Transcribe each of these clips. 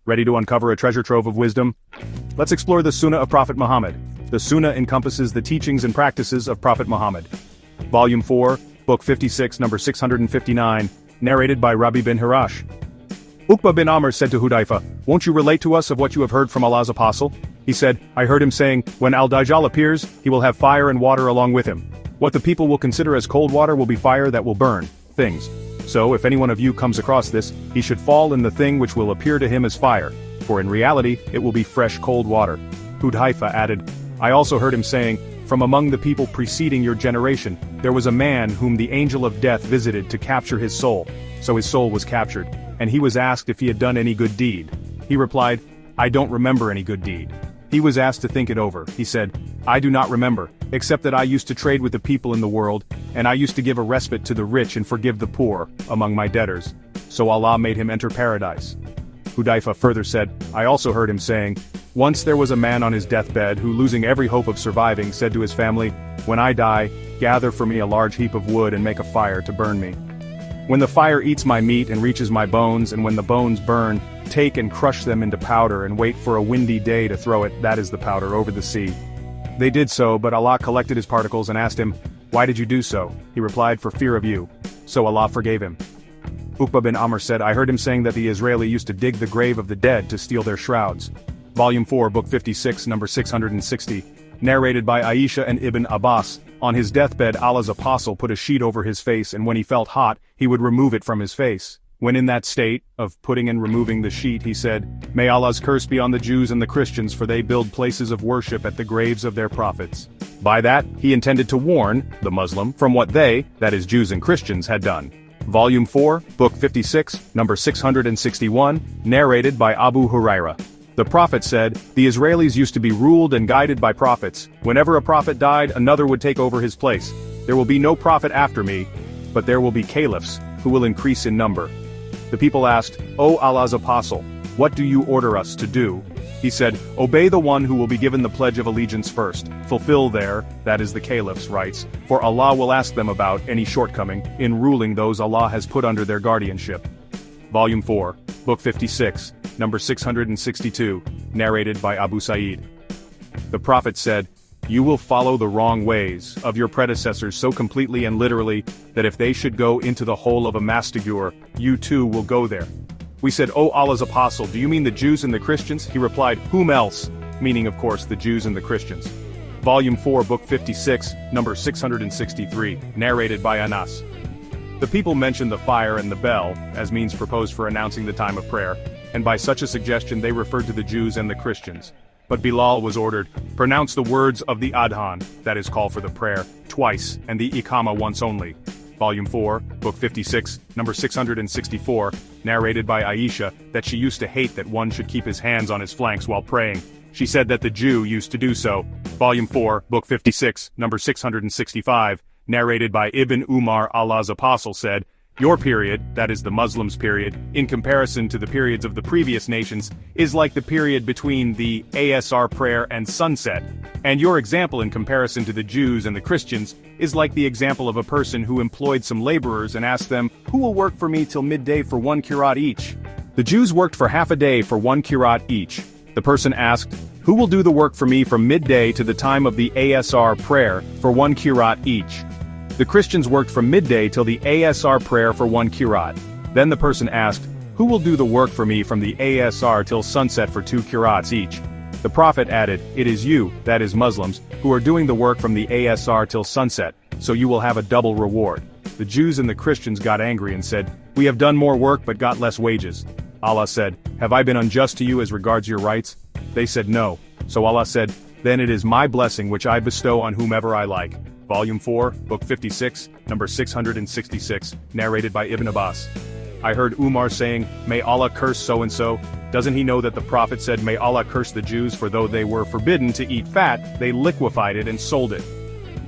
Ready to uncover a treasure trove of wisdom? Let's explore the Sunnah of Prophet Muhammad. The Sunnah encompasses the teachings and practices of Prophet Muhammad. Volume 4, Book 56, number 659, narrated by Rabi bin Hirash. Uqba bin Amr said to Hudayfa, "Won't you relate to us of what you have heard from Allah's apostle?" He said, "I heard him saying, when Al-Dajjal appears, he will have fire and water along with him. What the people will consider as cold water will be fire that will burn things. So if any one of you comes across this, he should fall in the thing which will appear to him as fire, for in reality it will be fresh cold water." Hudayfa added, "I also heard him saying, from among the people preceding your generation, there was a man whom the angel of death visited to capture his soul. So his soul was captured, and he was asked if he had done any good deed. He replied, I don't remember any good deed. He was asked to think it over. He said, I do not remember, except that I used to trade with the people in the world, and I used to give a respite to the rich and forgive the poor, among my debtors. So Allah made him enter paradise." Hudayfa further said, "I also heard him saying, once there was a man on his deathbed who, losing every hope of surviving, said to his family, when I die, gather for me a large heap of wood and make a fire to burn me. When the fire eats my meat and reaches my bones, and when the bones burn, take and crush them into powder and wait for a windy day to throw it, that is the powder, over the sea." They did so, but Allah collected his particles and asked him, "Why did you do so?" He replied, "For fear of you." So Allah forgave him. Uqba bin Amr said, "I heard him saying that the Israeli used to dig the grave of the dead to steal their shrouds." Volume 4, Book 56, number 660, narrated by Aisha and Ibn Abbas. On his deathbed, Allah's apostle put a sheet over his face, and when he felt hot, he would remove it from his face. When in that state, of putting and removing the sheet, he said, "May Allah's curse be on the Jews and the Christians, for they build places of worship at the graves of their prophets." By that, he intended to warn, the Muslim, from what they, that is Jews and Christians, had done. Volume 4, Book 56, number 661, narrated by Abu Huraira. The Prophet said, "The Israelis used to be ruled and guided by prophets. Whenever a prophet died, another would take over his place. There will be no prophet after me, but there will be caliphs, who will increase in number." The people asked, "O Allah's apostle, what do you order us to do?" He said, "Obey the one who will be given the pledge of allegiance first. Fulfill their, that is the caliph's, rights, for Allah will ask them about any shortcoming in ruling those Allah has put under their guardianship." Volume 4, Book 56, number 662, narrated by Abu Sa'id. The Prophet said, "You will follow the wrong ways of your predecessors so completely and literally, that if they should go into the hole of a mastigur, you too will go there." We said, "O Allah's apostle, do you mean the Jews and the Christians?" He replied, "Whom else?" Meaning, of course, the Jews and the Christians. Volume 4, Book 56, number 663, narrated by Anas. The people mentioned the fire and the bell, as means proposed for announcing the time of prayer, and by such a suggestion they referred to the Jews and the Christians. But Bilal was ordered, pronounce the words of the adhan, that is call for the prayer, twice, and the iqama once only. Volume 4, Book 56, number 664, narrated by Aisha, that she used to hate that one should keep his hands on his flanks while praying. She said that the Jew used to do so. Volume 4, Book 56, number 665, narrated by Ibn Umar, Allah's apostle said, "Your period, that is the Muslims' period, in comparison to the periods of the previous nations, is like the period between the Asr prayer and sunset, and your example in comparison to the Jews and the Christians is like the example of a person who employed some laborers and asked them, 'Who will work for me till midday for 1 kirat each?' The Jews worked for half a day for 1 kirat each. The person asked, 'Who will do the work for me from midday to the time of the Asr prayer for 1 kirat each?' The Christians worked from midday till the Asr prayer for 1 kirat. Then the person asked, 'Who will do the work for me from the Asr till sunset for 2 kirats each?' The Prophet added, 'It is you, that is Muslims, who are doing the work from the Asr till sunset, so you will have a double reward.' The Jews and the Christians got angry and said, 'We have done more work but got less wages.' Allah said, 'Have I been unjust to you as regards your rights?' They said no. So Allah said, 'Then it is my blessing which I bestow on whomever I like.' Volume 4, Book 56, number 666, narrated by Ibn Abbas. I heard Umar saying, 'May Allah curse so-and-so.' Doesn't he know that the Prophet said, 'May Allah curse the Jews, for though they were forbidden to eat fat, they liquefied it and sold it.'"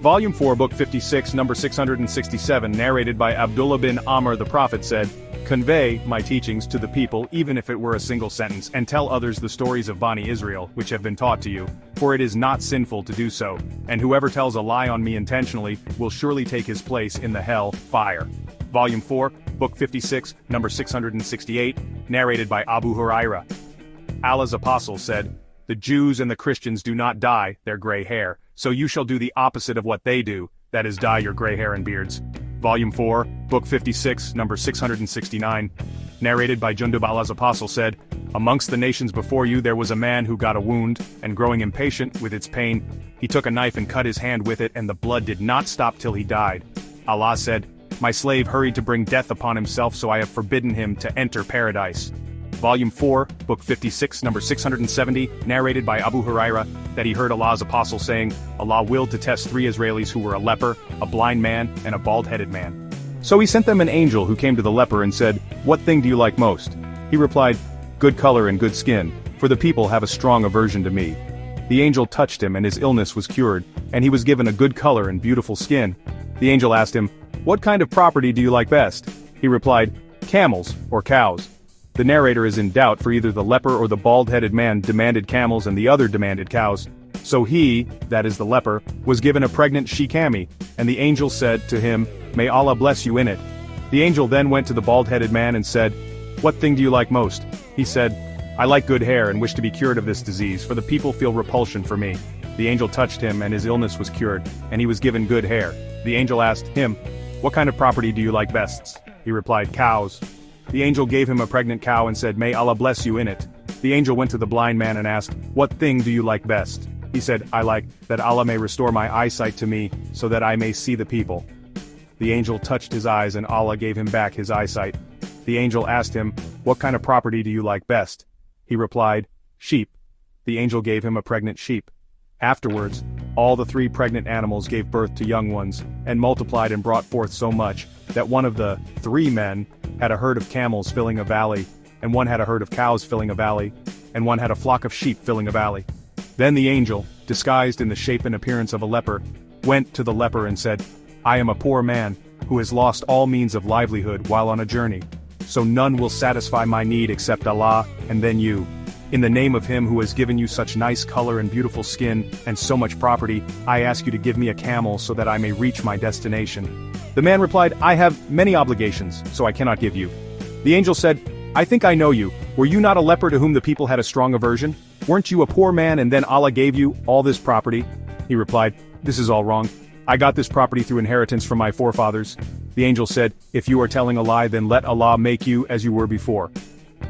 Volume 4, Book 56, number 667, narrated by Abdullah bin Amr. The Prophet said, "Convey my teachings to the people even if it were a single sentence, and tell others the stories of Bani Israel, which have been taught to you, for it is not sinful to do so, and whoever tells a lie on me intentionally will surely take his place in the hell fire." Volume 4, Book 56, number 668, narrated by Abu Huraira. Allah's apostle said, "The Jews and the Christians do not dye their gray hair, so you shall do the opposite of what they do, that is dye your gray hair and beards." Volume 4, Book 56, number 669. Narrated by Jundub. Allah's apostle said, "Amongst the nations before you there was a man who got a wound, and growing impatient with its pain, he took a knife and cut his hand with it, and the blood did not stop till he died. Allah said, 'My slave hurried to bring death upon himself, so I have forbidden him to enter paradise.'" Volume 4, Book 56, number 670, narrated by Abu Huraira, that he heard Allah's apostle saying, Allah willed to test 3 Israelis who were a leper, a blind man, and a bald-headed man. So he sent them an angel who came to the leper and said, "What thing do you like most?" He replied, "Good color and good skin, for the people have a strong aversion to me." The angel touched him and his illness was cured, and he was given a good color and beautiful skin. The angel asked him, "What kind of property do you like best?" He replied, "Camels, or cows." The narrator is in doubt, for either the leper or the bald-headed man demanded camels and the other demanded cows. So he, that is the leper, was given a pregnant she-camel, and the angel said to him, "May Allah bless you in it." The angel then went to the bald-headed man and said, "What thing do you like most?" He said, "I like good hair and wish to be cured of this disease, for the people feel repulsion for me." The angel touched him and his illness was cured, and he was given good hair. The angel asked him, "What kind of property do you like best?" He replied, "Cows." The angel gave him a pregnant cow and said, "May Allah bless you in it." The angel went to the blind man and asked, "What thing do you like best?" He said, "I like that Allah may restore my eyesight to me, so that I may see the people." The angel touched his eyes and Allah gave him back his eyesight. The angel asked him, "What kind of property do you like best?" He replied, "Sheep." The angel gave him a pregnant sheep. Afterwards, all the 3 pregnant animals gave birth to young ones, and multiplied and brought forth so much, that one of the 3 men had a herd of camels filling a valley, and one had a herd of cows filling a valley, and one had a flock of sheep filling a valley. Then the angel, disguised in the shape and appearance of a leper, went to the leper and said, "I am a poor man, who has lost all means of livelihood while on a journey. So none will satisfy my need except Allah, and then you. In the name of him who has given you such nice color and beautiful skin, and so much property, I ask you to give me a camel so that I may reach my destination." The man replied, "I have many obligations, so I cannot give you." The angel said, "I think I know you. Were you not a leper to whom the people had a strong aversion? Weren't you a poor man and then Allah gave you all this property?" He replied, "This is all wrong. I got this property through inheritance from my forefathers." The angel said, "If you are telling a lie, then let Allah make you as you were before."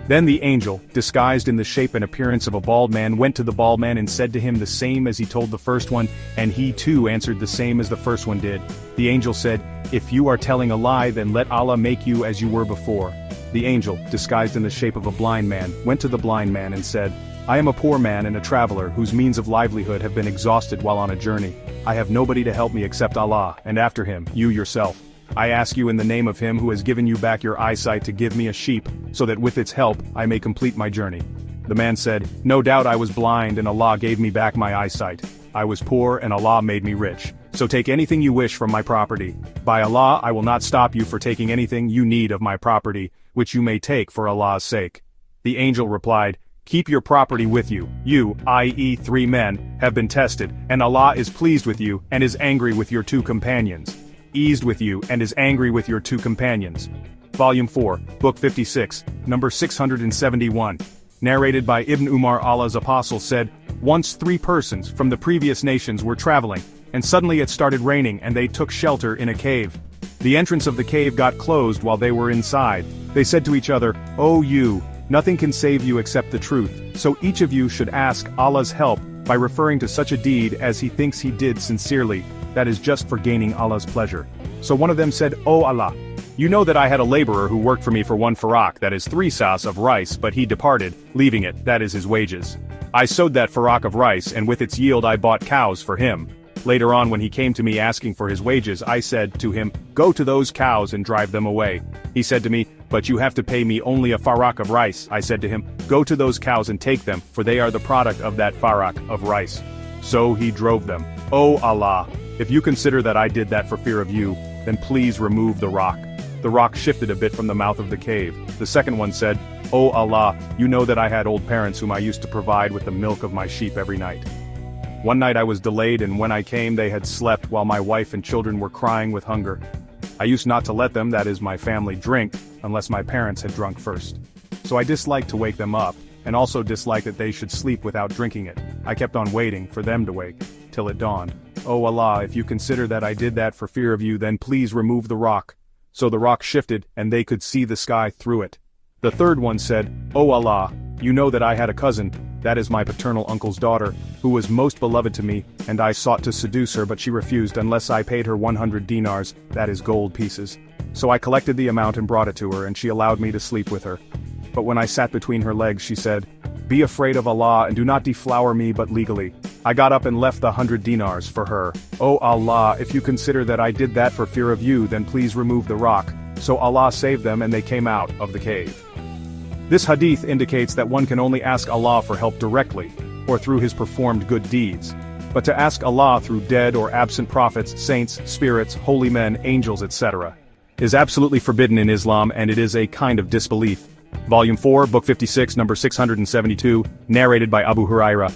Then the angel, disguised in the shape and appearance of a bald man, went to the bald man and said to him the same as he told the first one, and he too answered the same as the first one did. The angel said, "If you are telling a lie, then let Allah make you as you were before." The angel, disguised in the shape of a blind man, went to the blind man and said, "I am a poor man and a traveler whose means of livelihood have been exhausted while on a journey. I have nobody to help me except Allah, and after him, you yourself. I ask you in the name of him who has given you back your eyesight to give me a sheep, so that with its help I may complete my journey." The man said, "No doubt I was blind and Allah gave me back my eyesight. I was poor and Allah made me rich. So take anything you wish from my property. By Allah, I will not stop you for taking anything you need of my property, which you may take for Allah's sake." The angel replied, "Keep your property with you. You, i.e. 3 men, have been tested, and Allah is pleased with you and is angry with your 2 companions. Eased with you and is angry with your 2 companions. Volume 4, Book 56, number 671. Narrated by Ibn Umar. Allah's apostle said, "Once 3 persons from the previous nations were traveling, and suddenly it started raining and they took shelter in a cave. The entrance of the cave got closed while they were inside. They said to each other, 'O you, nothing can save you except the truth, so each of you should ask Allah's help by referring to such a deed as he thinks he did sincerely, that is just for gaining Allah's pleasure.' So one of them said, 'O Allah, you know that I had a laborer who worked for me for 1 farak, that is 3 sas of rice, but he departed, leaving it, that is his wages. I sowed that farak of rice, and with its yield I bought cows for him. Later on when he came to me asking for his wages, I said to him, "Go to those cows and drive them away." He said to me, "But you have to pay me only a farak of rice." I said to him, "Go to those cows and take them, for they are the product of that farak of rice." So he drove them. "O Allah, if you consider that I did that for fear of you, then please remove the rock." The rock shifted a bit from the mouth of the cave. The second one said, "O Allah, you know that I had old parents whom I used to provide with the milk of my sheep every night. One night I was delayed, and when I came they had slept while my wife and children were crying with hunger. I used not to let them, that is my family, drink, unless my parents had drunk first. So I disliked to wake them up, and also disliked that they should sleep without drinking it. I kept on waiting for them to wake, till it dawned. "O Allah, if you consider that I did that for fear of you, then please remove the rock." So the rock shifted, and they could see the sky through it. The third one said, "O Allah, you know that I had a cousin, that is my paternal uncle's daughter, who was most beloved to me, and I sought to seduce her but she refused unless I paid her 100 dinars, that is gold pieces. So I collected the amount and brought it to her, and she allowed me to sleep with her. But when I sat between her legs she said, 'Be afraid of Allah and do not deflower me but legally.' I got up and left the 100 dinars for her. O Allah, if you consider that I did that for fear of you, then please remove the rock." So Allah saved them and they came out of the cave. This hadith indicates that one can only ask Allah for help directly, or through his performed good deeds. But to ask Allah through dead or absent prophets, saints, spirits, holy men, angels, etc., is absolutely forbidden in Islam, and it is a kind of disbelief. Volume 4, Book 56, number 672, narrated by Abu Huraira.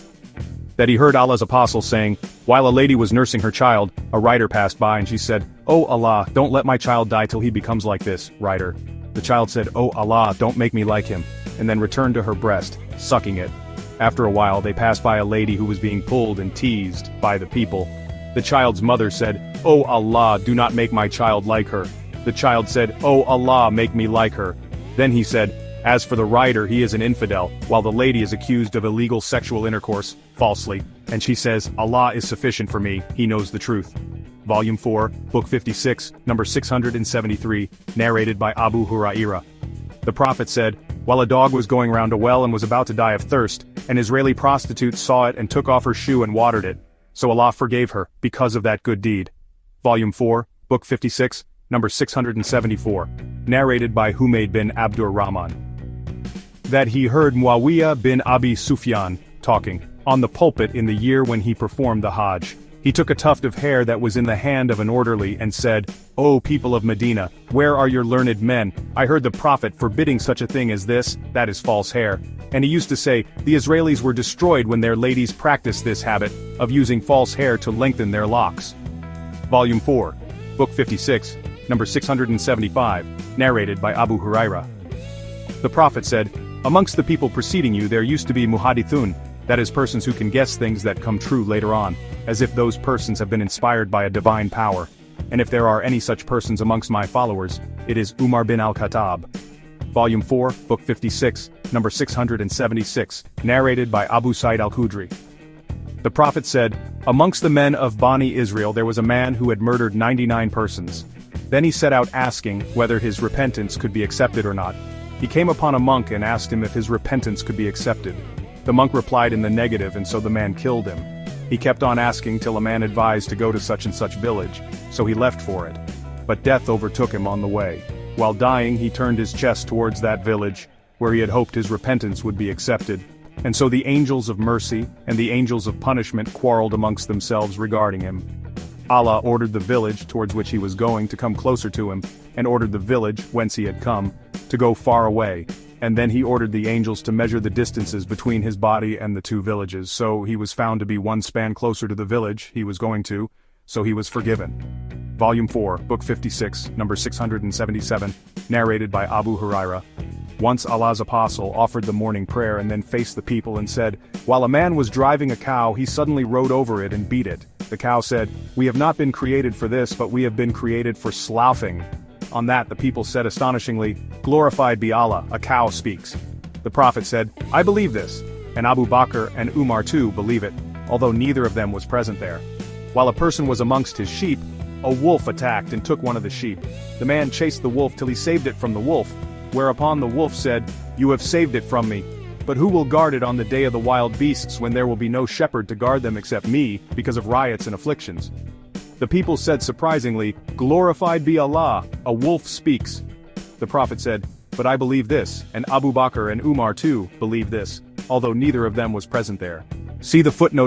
That he heard Allah's apostle saying, while a lady was nursing her child, a rider passed by and she said, "O Allah, don't let my child die till he becomes like this, rider." The child said, "O Allah, don't make me like him," and then returned to her breast, sucking it. After a while they passed by a lady who was being pulled and teased by the people. The child's mother said, "O Allah, do not make my child like her." The child said, "O Allah, make me like her." Then he said, "As for the rider, he is an infidel," while the lady is accused of illegal sexual intercourse, falsely, and she says, "Allah is sufficient for me, he knows the truth." Volume 4, Book 56, number 673, narrated by Abu Huraira. The Prophet said, while a dog was going round a well and was about to die of thirst, an Israeli prostitute saw it and took off her shoe and watered it. So Allah forgave her, because of that good deed. Volume 4, Book 56, number 674, narrated by Humayd bin Abdur Rahman. That he heard Muawiyah bin Abi Sufyan talking on the pulpit in the year when he performed the Hajj. He took a tuft of hair that was in the hand of an orderly and said, "O people of Medina, where are your learned men? I heard the Prophet forbidding such a thing as this, that is false hair." And he used to say, the Israelis were destroyed when their ladies practiced this habit of using false hair to lengthen their locks. Volume 4, Book 56, number 675, narrated by Abu Huraira. The Prophet said, amongst the people preceding you there used to be muhadithun, that is persons who can guess things that come true later on, as if those persons have been inspired by a divine power. And if there are any such persons amongst my followers, it is Umar bin al-Khattab. Volume 4, Book 56, number 676, narrated by Abu Sa'id al-Khudri. The Prophet said, amongst the men of Bani Israel there was a man who had murdered 99 persons. Then he set out asking whether his repentance could be accepted or not. He came upon a monk and asked him if his repentance could be accepted. The monk replied in the negative, and so the man killed him. He kept on asking till a man advised to go to such and such village, so he left for it. But death overtook him on the way. While dying he turned his chest towards that village, where he had hoped his repentance would be accepted. And so the angels of mercy and the angels of punishment quarreled amongst themselves regarding him. Allah ordered the village towards which he was going to come closer to him, and ordered the village whence he had come to go far away. And then he ordered the angels to measure the distances between his body and the two villages, so he was found to be one span closer to the village he was going to, so he was forgiven. Volume 4, Book 56, number 677, narrated by Abu Huraira. Once Allah's apostle offered the morning prayer and then faced the people and said, while a man was driving a cow he suddenly rode over it and beat it. The cow said, "We have not been created for this, but we have been created for sloughing." On that the people said astonishingly, "Glorified be Allah, a cow speaks." The Prophet said, "I believe this," and Abu Bakr and Umar too believe it, although neither of them was present there. While a person was amongst his sheep, a wolf attacked and took one of the sheep. The man chased the wolf till he saved it from the wolf, whereupon the wolf said, "You have saved it from me. But who will guard it on the day of the wild beasts when there will be no shepherd to guard them except me, because of riots and afflictions?" The people said surprisingly, "Glorified be Allah, a wolf speaks." The Prophet said, "But I believe this," and Abu Bakr and Umar too believed this, although neither of them was present there. See the footnote